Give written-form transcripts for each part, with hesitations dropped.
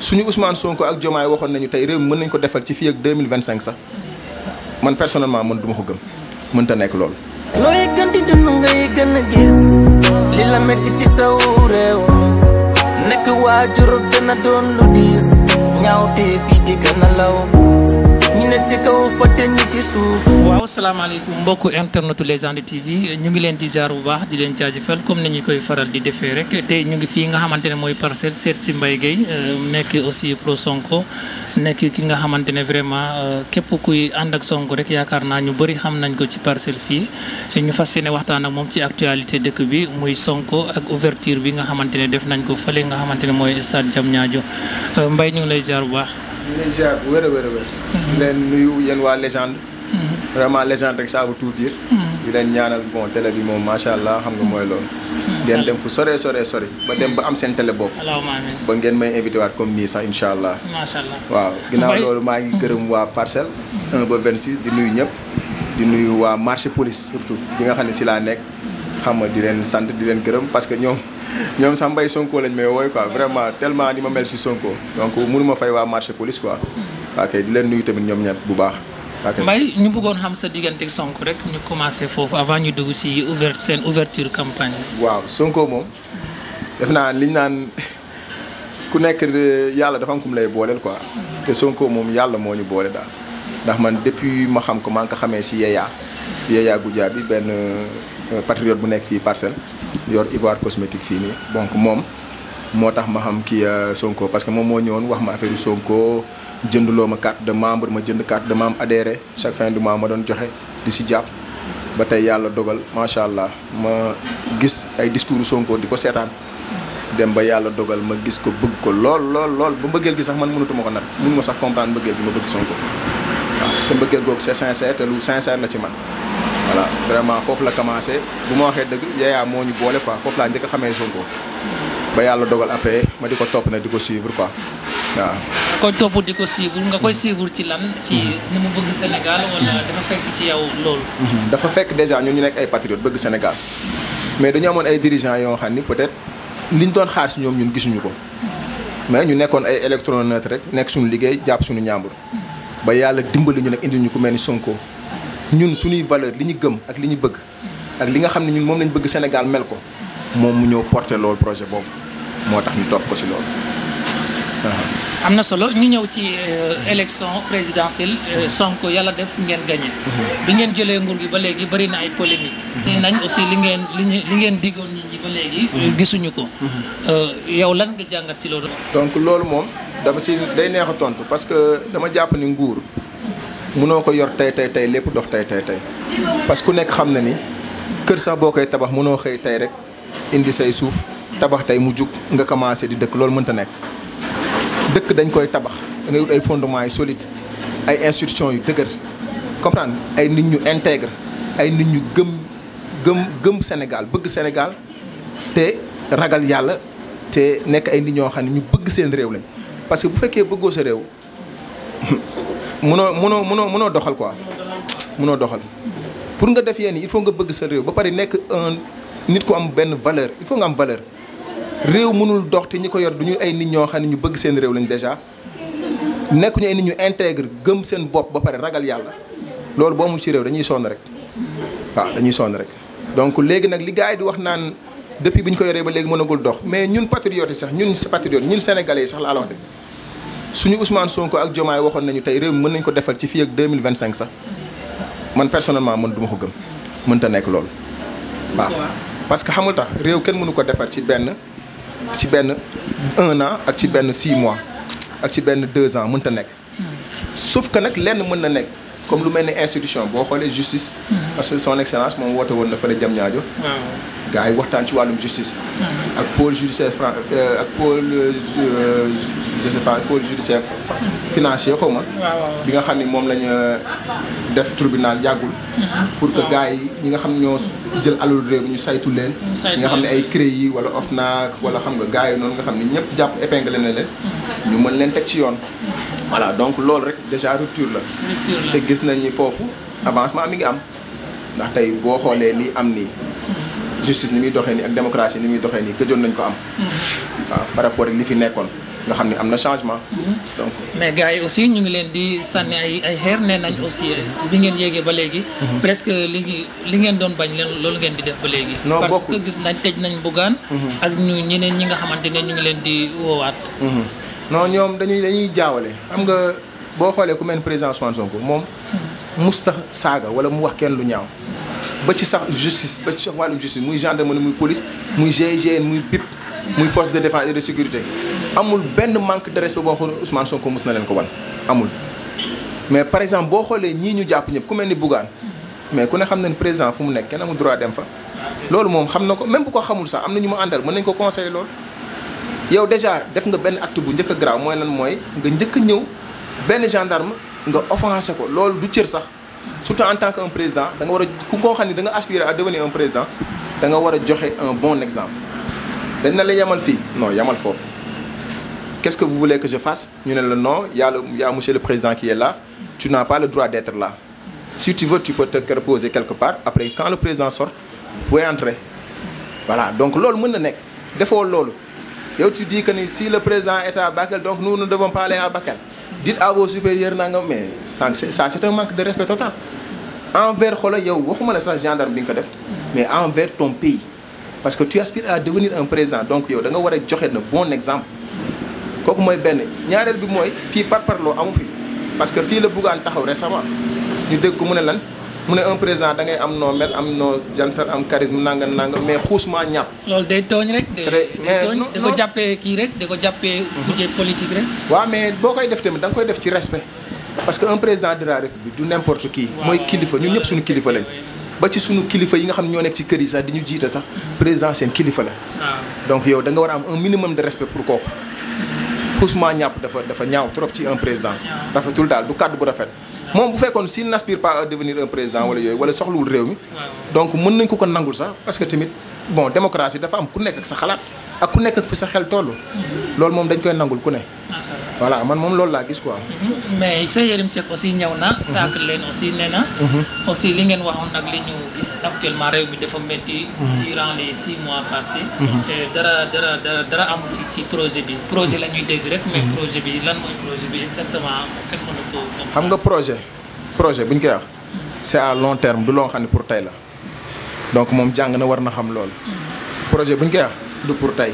suñu Ousmane Sonko ak Diomaye waxoon nañu tey réew mi mën nañ ko defal ci fii ak 2025 sax man personnellement man duma ko gëm mënta nekk loolu. looy gën di dund ngay gën a gis li la metti ci saw réew nekk waajur gën a doon lu diis ñaawte fii di gën a law ñu ne ci kaw fàtte ñi ci suuf. waaw salaamaaleykum mbokku internetu Légende TV ñu ngi leen di ziar bu baax di leen jaajëfal comme ni ñu koy faral di defee rek tey ñu ngi fii nga xamante ne mooy Parcelles seet si Mbaye Gueye nekk aussi pro Sonko nekk ki nga xamante ne vraiment képp kuy ànd ak Sonko rek yaakaar naa ñu bëri xam nañ ko ci Parcelles fii ñu fas yéene waxtaan ak moom ci actualité dëkk bi muy Sonko ak ouverture bi nga xamante ne def nañ ko fële nga xamante ne mooy stade Diamniadio Mbaye ñu ngi lay ziar bu baax. ñu ngi lay ziar bu wér a wér a wér. di leen nuyu yéen waa Légende. vraiment Légende rek ça veut tout dire. di leen ñaanal bon télé bi moom macha allah xam nga mooy loolu. ngeen dem fu sore ba dem ba am seen télé bopp. ba ngeen may invité waat comme nii sax incha allah. macha allah waaw ginnaaw loolu maa ngi gërëm waa Parcelles 1 ba 26 di nuyu ñëpp. di nuyu waa marché police surtout bi nga xam ne si laa nekk. xam nga di leen sant di leen gërëm parce que ñoom sax Mbaye Sonko lañ may wooy quoi vraiment tellement ni ma mel si Sonko donc mënu ma fay waa marché police quoi. ok di leen nuyu tamit ñoom ñett bu baax. Mbaye ñu bëggoon xam sa diggante ak Sonko rek ñu commencé foofu avant ñu dugg si seen ouverture campagne. waaw Sonko moom def naa liñ naan ku nekk yàlla dafa am ku mu lay booleel quoi. te Sonko moom yàlla moo ñu boole daal. ndax man depuis ma xam ko maa ngi ko xamee si Yaya Goudiaby benn patriote bu nekk fii Parcelles yor Ivoire cosmétique fii nii donc moom moo tax ma xam kii Sonko parce que moom moo ñëwoon wax ma affaire Sonko jënduloo ma carte de membre ma jënd carte de membre adhéré chaque fin du mois ma doon joxe di si jàpp ba tey yàlla dogal macha allah ma gis ay discours Sonko di ko seetaan dem ba yàlla dogal ma gis ko bëgg ko lool ba mbëggeel gi sax man mënatuma ko nat mënuma sax comprendre mbëggeel gi ma bëgg Sonko waaw te mbëggeel googu c'est sincère te lu sincère la ci man. voilà vraiment foofu la commencé bu ma waxee dëgg Yaya moo ñu boole quoi foofu laa njëkk a xamee Sonko ba yàlla dogal après ma di ko topp nag di ko suivre quoi waaw. nga koy topp di ko suivre nga koy suivre ci lan. ci ni mu bëgg Sénégal wala dafa fekk ci yow loolu. dafa fekk déjà ñun ñu nekk ay patriotes bëgg Sénégal mais dañu amoon ay dirigeants yoo xam ni peut-être liñ doon xaar si ñoom ñun gisuñu ko mais ñu nekkoon ay électroneutres rek nekk suñu liggéey jàpp suñu ñaambur ba yàlla dimbali ñu nag indi ñu ku mel ni Sonko. ñun suñuy valeur li ñu gëm ak li ñu bëgg ak li nga xam ne ñun moom lañ bëgg Sénégal mel ko moom mu ñëw porter loolu projet boobu moo tax ñu topp ko si loolu. am na solo ñu ñëw ci élection présidentielle Sonko yàlla def ngeen gagné. bi ngeen jëlee nguur gi ba léegi bëri na ay polémique nee nañ aussi li ngeen diggoon nit ñi ba léegi. gisuñu ko. yow lan nga jàngat si loolu. donc loolu moom dama si day neex a tontu parce que dama jàpp ni nguur. mënoo ko yor tey lépp dox tey parce que ku nekk xam na ni kër sax boo koy tabax mënoo xëy tey rek indi say suuf tabax tey mu jug nga commencé di dëkk loolu mënta nekk. dëkk dañ koy tabax da ngay wut ay fondements yu solide ay institutions yu dëgër comprendre ay nit ñu intègre ay nit ñu gëm Sénégal bëgg Sénégal te ragal yàlla te nekk ay nit ñoo xam ne ñu bëgg seen réew lañ parce que bu fekkee bëggoo sa réew. mënoo doxal quoi mënoo doxal pour nga def yéen il faut nga bëgg sa réew ba pare nekk nit ku am benn valeur il faut nga am valeur réew mënul dox te ñi ko yor du ñu ay nit ñoo xam ne ñu bëgg seen réew lañ déjà nekkuñu ay nit ñu intègre gëm seen bopp ba pare ragal yàlla loolu boo amul ci réew dañuy sonn rek waaw dañuy sonn rek. donc léegi nag li gars yi di wax naan depuis bi ñu ko yoree ba léegi mënagul dox mais ñun patriotes yi sax ñun sénégalais yi sax laa la wax de. suñu Ousmane Sonko ak Diomaye waxoon nañu tey réew mi mën nañ ko defal ci fii ak 2025 sax man personnellement man duma ko gëm mënta nekk loolu waaw. parce que xamul tax réew kenn mënu ko defar ci benn 1 an ak ci benn 6 mois ak ci benn 2 ans mënta nekk. sauf que nag lenn mën na nekk comme lu mel ni institution boo xoolee justice. parce que son excellence moom woote woon na fële Diamniadio. gars yi waxtaan ci wàllum justice. ak pôle judiciaire ak pôle je sais pas pôle judiciaire financier xaw ma. bi nga xam ni moom lañu def tribunal yàggul. pour que gars yi ñi nga xam ñoo jël alal réew mi ñu saytu leen. ñi nga xam ne ay CREI yi wala OFNAC wala xam nga gars yi noonu nga xam ne ñëpp jàpp épinglé na leen. ñu mën leen teg ci yoon. voilà donc loolu rek déjà rupture la. te gis nañ ni foofu avancement mi ngi am ndax tey boo xoolee li am nii. justice ni muy doxee nii ak démocratie ni muy doxee nii gëjoon nañ ko am. waaw par rapport ak li fi nekkoon. nga xam ni am na changement. donc mais gars yi aussi ñu ngi leen di sànni ay xeer nee nañ aussi bi ngeen yéegee ba léegi. presque li ngeen doon bañ leen loolu ngeen di def ba léegi. non parce que gis nañ tëj nañ Bougane. ak ñeneen ñi nga xamante ne ñu ngi leen di woowaat. non ñoom dañuy jaawale xam nga boo xoolee ku mel président Ousmane Sonko moom. musta saaga wala mu wax kenn lu ñaaw. ba ci sax justice ba ci sax wàllu justice muy gendarmerie muy police muy GIGN muy BIP muy force de défense et de sécurité amul benn manque de respect boo xam ne Ousmane Sonko mus na leen ko wan amul. mais par exemple boo xoolee ñii ñu jàpp ñëpp ku mel ni Bougane mais ku ne xam ne président fu mu nekk kenn amul droit dem fa. loolu moom xam na ko même bu ko xamul sax am na ñu mu àndal mën nañ ko conseiller loolu. yow déjà def nga benn acte bu njëkk a grave mooy lan mooy nga njëkk a ñëw benn gendarme nga offensé ko loolu du cër sax. surtout en tant qu'un président da nga war a ku koo xam ne da nga aspirer à devenir un président da nga war a joxe un bon exemple dañ na la yamal fii non yamal foofu qu'est-ce que vous voulez que je fasse ñu ne la non y a monsieur le président qui est là tu n'as pas le droit d'être là si tu veux tu peux te reposer quelque part après quand le président sort vous pouvez entrer voilà donc loolu mën na nekk defoo loolu yow tu dis que ni si le président est à Bakel donc nous ne devons pas aller à Bakel. dites à vos supérieurs nangam mais ça c'est un manque de respect total envers xoolal yow waxuma la sax gendarme bi nga ko def mais envers ton pays parce que tu aspires à devenir un président donc yow da nga war a joxe na bon exemple kooku mooy benn ñaareel bi mooy fii parparloo amu fi parce que fii la Bougane taxaw récemment ñu dégg ko mu ne lan mu ne un président da ngay am noo mel am noo jantal am charisme nangam mais xuusmaa ñàpp. loolu day tooñ rek. day tooñ da ko jàppee kii rek da ko jàppee budget politique rek. waaw mais boo koy def tamit da nga koy def ci respect parce que un président de la république du n'importe qui. mooy kilifa ñun ñëpp suñu kilifa lañ. ba ci suñu kilifa yi nga xam ne ñoo nekk ci kër yi sax di ñu jiite sax président seen kilifa la. donc yow da nga war a am un minimum de respect pour kooku. xuusmaa ñàpp dafa ñaaw trop ci un président. rafetul daal du kàddu bu rafet. moom bu fekkoon s'il n'aspire pas à devenir un président wala yooyu wala soxlawul réew mi donc mën nañ ko nangul sax parce que tamit bon démocratie dafa am ku nekk ak sa xalaat ak ku nekk ak fi sa xel toll loolu moom dañ koy nangul ku ne voilà man moom loolu laa gis quoi. mais Cheikh Yérim Seck aussi ñëw na tàgg leen aussi nee na aussi li ngeen waxoon ak li ñu gis actuellement réew mi dafa métti durant les 6 mois passés dara amul ci projet bi projet la ñuy dégg rek mais projet bi lan mooy projet bi exactement kenn mënu ko xam nga projet bu ñu koy wax c'est à long terme du loo xam ne pour tey la donc moom jàng na war na xam loolu projet bu ñu koy wax du pour tey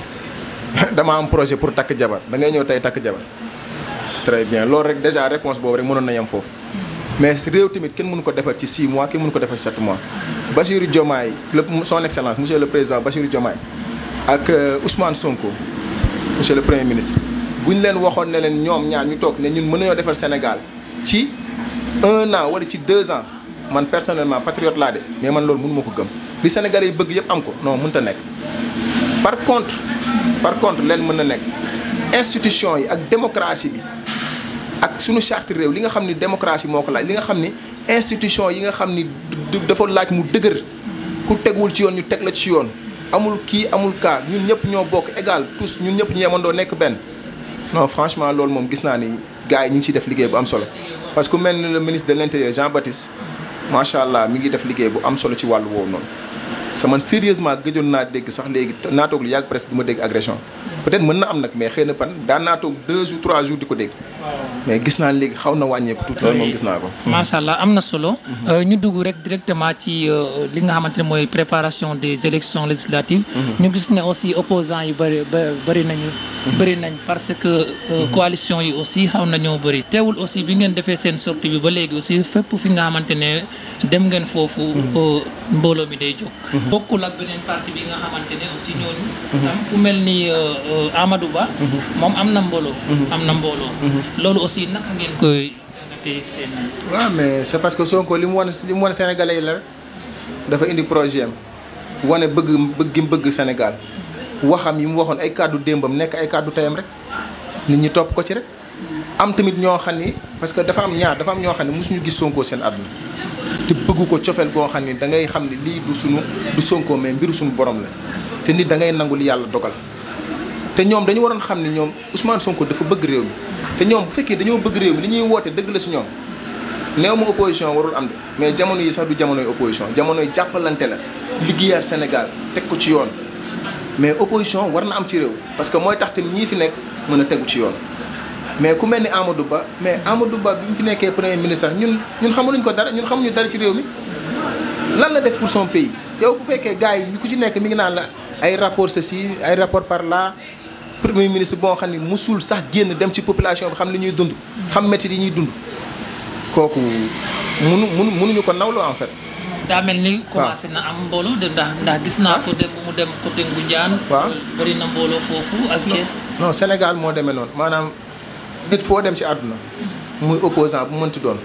dama am projet pour takk jabar da ngay ñëw tey takk jabar très bien loolu rek déjà réponse boobu rek mënoon na yem foofu mais réew tamit kenn mënu ko defar ci 6 mois kenn mënu ko defar ci 7 mois Bassirou Diomaye son excellence monsieur le président Bassirou Diomaye ak Ousmane Sonko monsieur le premier ministre bu ñu leen waxoon ne leen ñoom ñaar ñu toog ne ñun mën nañoo defar Sénégal ci 1 an wala ci 2 ans man personnellement patriote laa de mais man loolu mënu ma ko gëm li Sénégalais yi bëgg yëpp am ko non mënut a nekk par contre leen mën na nekk institution yi ak démocratie bi ak suñu charte réew li nga xam ni démocratie moo ko laaj li nga xam ni institution yi nga xam ni dafa laaj mu dëgër ku tegul ci yoon ñu teg la ci yoon amul kii amul kaa ñun ñëpp ñoo bokk égal tous ñun ñëpp ñu yemandoo nekk benn non franchement loolu moom gis naa ni gars yi ñu ngi ciy def liggéey bu am solo parce que mel ni le ministre de l'intérieur Jean-Baptiste macha allah mi ngi def liggéey bu am solo ci wàllu woowu noonu sa man sérieusement gëjoon naa dégg sax léegi naa toog lu yàgg presque du ma dégg agression peut-être mën na am nag mais xëy na pan daan naa toog 2 jours 3 jours di ko dégg mais gis naa léegi xaw na wàññeeku tuuti loolu moom gis naa ko. macha allah am na solo. ñu dugg rek directement ci li nga xamante ne mooy préparation des élections législatives. ñu gis ne aussi opposants yi bëri nañ parce que coalition yi aussi xaw nañoo bëri. teewul aussi bi ngeen defee seen sortie bi ba léegi aussi fépp fi nga xamante ne dem ngeen foofu. mbooloo mi day jóg. bokkul ak beneen parti bi nga xamante ne aussi ñooñu. tam ku mel ni Amadou Ba. moom am na mbooloo. loolu aussi naka ngeen koy tey seen. waaw mais c'est parce que Sonko li mu wane Sénégalais yi la rek dafa indi projet am wane bëgg Sénégal waxam yi mu waxoon ay kàddu démbam nekk ay kàddu tayam rek nit ñi topp ko ci rek. am tamit ñoo xam ni parce que dafa am ñoo xam ne mosuñu gis Sonko seen àdduna te bëggu ko cofeel goo xam ni da ngay xam ne lii du Sonko mais mbiru suñu borom la te nit da ngay nangu li yàlla dogal te ñoom dañu waroon xam ne ñoom Ousmane Sonko dafa bëgg réew mi. te ñoom bu fekkee dañoo bëgg réew mi li ñuy woote dëgg la si ñoom néew ma opposition warul am de mais jamono yi sax du jamonoy opposition jamonoy jàppalante la liggéeyaat Sénégal teg ko ci yoon mais opposition war na am ci réew parce que mooy tax tamit ñii fi nekk mën a tegu ci yoon. mais ku mel ni Amadou Ba mais Amadou Ba bi mu fi nekkee premier ministre sax ñun xamuñu ko dara ñun xamuñu dara ci réew mi lan la def pour son pays yow bu fekkee gars yi ñu ku ci nekk mi ngi naan la ay rapport ceci ay rapport par là premier ministre boo xam ne musul sax génn dem ci population bi xam li ñuy dund xam métti yi ñuy dund kooku mënuñu ko nawloo en fait. daa mel ni commencé na am mbooloo de ndax gis naa ko dem mu dem côté Ngoundiane. waaw bëri na mbooloo foofu ak Thiès. non Sénégal moo demee noonu maanaam nit foo dem ci àdduna muy opposant bu mënti doon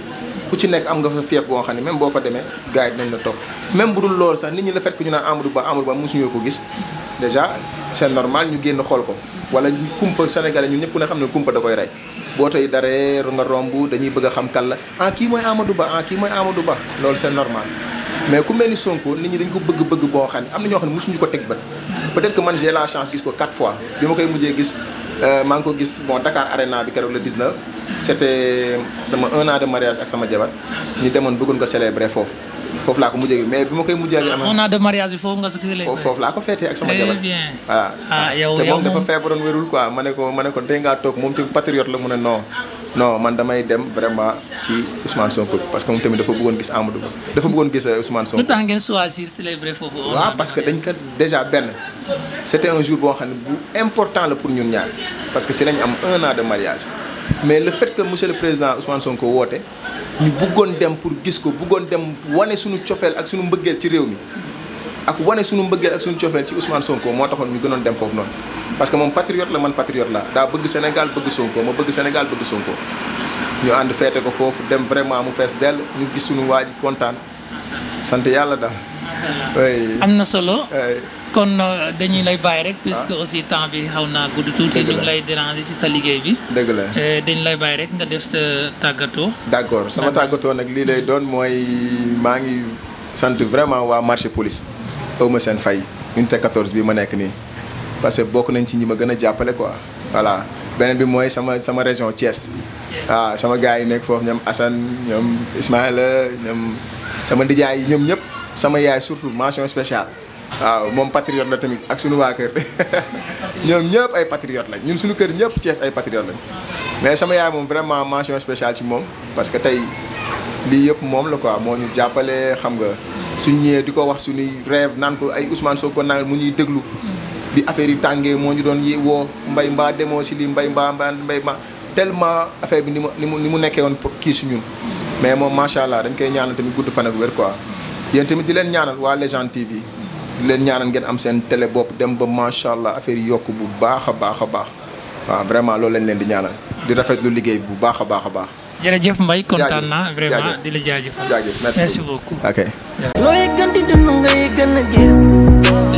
ku ci nekk am nga fa fief boo xam ne même boo fa demee gars yi dinañ la topp même bu dul loolu sax nit ñi la fait que ñu naan Amadou Ba mosuñu ko gis déjà c'est normal ñu génn xool ko wala kumpa sénégalais ñun ñëpp ku ne xam ne kumpa da koy rey boo tey daree nga romb dañuy bëgg a xam kan la kii mooy Amadou Ba kii mooy Amadou Ba loolu c'est normal mais ku mel ni Sonko nit ñi dañ ko bëgg boo xam ne am na ñoo xam ne mosuñu ko teg bët peut-être que man j'ai la chance gis ko 4 fois bi ma koy mujjee gis maa ngi ko gis bon Dakar Arena bi keroog le 19 c'était sama 1 an de mariage ak sama jabar ñu demoon bëggoon ko célébrer foofu laa ko mujjee mais bi ma koy mujjee gi am 1 an de mariage bi foofu nga ko célébrer foofu laa ko feetee ak sama jabar très bien voilà yow te moom dafa feebaroon wérul quoi ma ne ko tey ngaa toog moom tamit patriote la mu ne non man damay dem vraiment ci Ousmane Sonko parce que moom tamit dafa bëggoon gis Amadou Ba dafa bëggoon gis Ousmane Sonko. lu tax ngeen choisir célébrer foofu. waaw parce que dañ ko déjà benn c'était un jour boo xam ne bu important la pour ñun ñaar parce que si lañ am 1 an de mariage mais le fait que monsieur le président Ousmane Sonko woote ñu bëggoon dem pour gis ko bëggoon dem wane suñu cofeel ak suñu mbëggeel ci réew mi ak wane suñu mbëggeel ak suñu cofeel ci Ousmane Sonko moo taxoon ñu gënoon dem foofu noonu parce que moom patriote la man patriote la daa bëgg Sénégal bëgg Sonko ma bëgg Sénégal bëgg Sonko ñu ànd feete ko foofu dem vraiment mu fees dell ñu gis suñu waa ji kontaan sant yàlla daal. am na solo. kon dañuy lay bàyyi rek puisque aussi temps bi xaw naa gudd tuuti ñu ngi lay déranger ci sa liggéey bi. dëgg la dañ lay bàyyi rek nga def sa tàggatoo. d'accord sama tàggatoo nag lii lay doon mooy maa ngi sant vraiment waa marché police aw ma seen fay unité 14 bi ma nekk nii parce que bokk nañ ci ñi ma gën a jàppale quoi voilà beneen bi mooy sama région Thiès waaw sama gars yi nekk foofu ñoom Assane ñoom Ismaïla ñoom sama ndijaay yi ñoom ñëpp sama yaay surtout mention spéciale waaw moom patriote la tamit ak suñu waa kër ñoom ñëpp ay patriote lañ ñun suñu kër ñëpp Thiès ay patriote lañ mais sama yaay moom vraiment mention spéciale ci moom parce que tey lii yëpp moom la quoi moo ñu jàppale xam nga suñ ñëwee di ko wax suñuy rêve naan ko ay Ousmane Sonko naan mu ñuy déglu bi affaire yi tàngee moo ñu doon woo mbay mbaa demoo si lii mbay mbaa tellement affaire bi ni mu nekkee woon kii si ñun mais moom macha allah dañ koy ñaanal tamit gudd fan ak wér quoi yéen tamit di leen ñaanal waa Légende TV di leen ñaanal ngeen am seen télé bopp dem ba macha allah affaire yi yokk bu baax a baax a baax waaw vraiment loolu lañ leen di ñaanal di rafetlu liggéey bu baax a baax a baax. jërëjëf Mbaye kontaan naa vraiment di la jaajëfal. jaajëf merci beaucoup. ok. looy gën di dund ngay gën a gis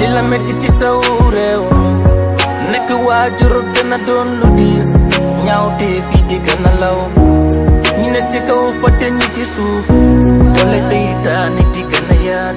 li la metti ci saw réew nekk waajur gën a doon lu diis ñaawte fii di gën a law ñu ne ci kaw fàtte ñi ci suuf doole seytaane di gën a yaat